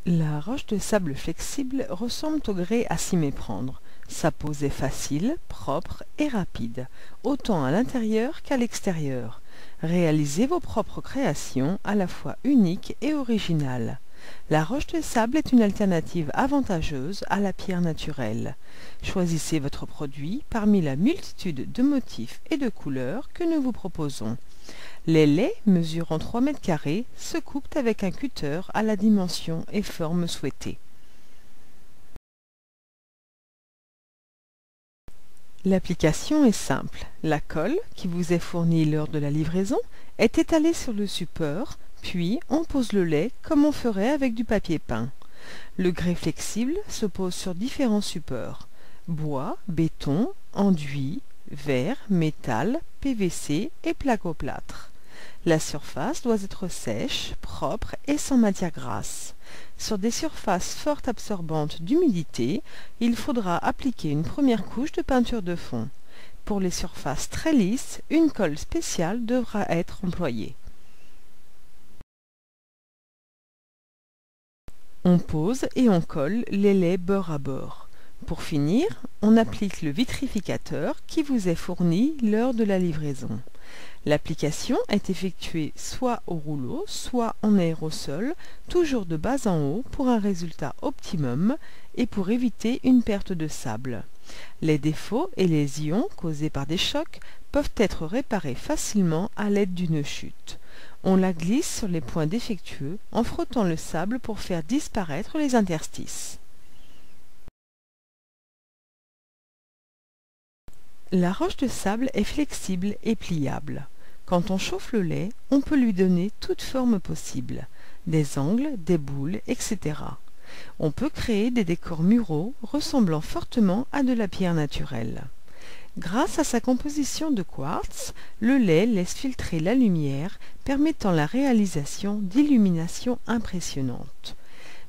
La roche de sable flexible ressemble au grès à s'y méprendre. Sa pose est facile, propre et rapide, autant à l'intérieur qu'à l'extérieur. Réalisez vos propres créations à la fois uniques et originales. La roche de sable est une alternative avantageuse à la pierre naturelle. Choisissez votre produit parmi la multitude de motifs et de couleurs que nous vous proposons. Les laits, mesurant 3 mètres carrés, se coupent avec un cutter à la dimension et forme souhaitée. L'application est simple. La colle, qui vous est fournie lors de la livraison, est étalée sur le support, puis on pose le lait comme on ferait avec du papier peint. Le grès flexible se pose sur différents supports: bois, béton, enduit, verre, métal, PVC et plaque-au-plâtre. La surface doit être sèche, propre et sans matière grasse. Sur des surfaces fort absorbantes d'humidité, il faudra appliquer une première couche de peinture de fond. Pour les surfaces très lisses, une colle spéciale devra être employée. On pose et on colle les laits bord à bord. Pour finir, on applique le vitrificateur qui vous est fourni lors de la livraison. L'application est effectuée soit au rouleau, soit en aérosol, toujours de bas en haut pour un résultat optimum et pour éviter une perte de sable. Les défauts et les ions causés par des chocs peuvent être réparés facilement à l'aide d'une chute. On la glisse sur les points défectueux en frottant le sable pour faire disparaître les interstices. La roche de sable est flexible et pliable. Quand on chauffe le lait, on peut lui donner toute forme possible, des angles, des boules, etc. On peut créer des décors muraux ressemblant fortement à de la pierre naturelle. Grâce à sa composition de quartz, le lait laisse filtrer la lumière, permettant la réalisation d'illuminations impressionnantes.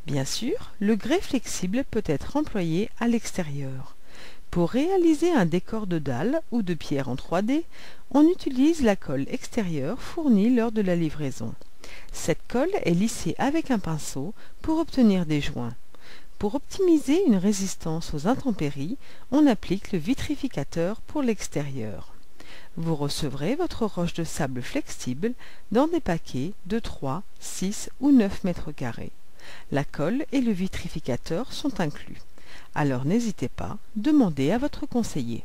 Bien sûr, le grès flexible peut être employé à l'extérieur. Pour réaliser un décor de dalles ou de pierre en 3D, on utilise la colle extérieure fournie lors de la livraison. Cette colle est lissée avec un pinceau pour obtenir des joints. Pour optimiser une résistance aux intempéries, on applique le vitrificateur pour l'extérieur. Vous recevrez votre roche de sable flexible dans des paquets de 3, 6 ou 9 mètres carrés. La colle et le vitrificateur sont inclus. Alors n'hésitez pas, demandez à votre conseiller.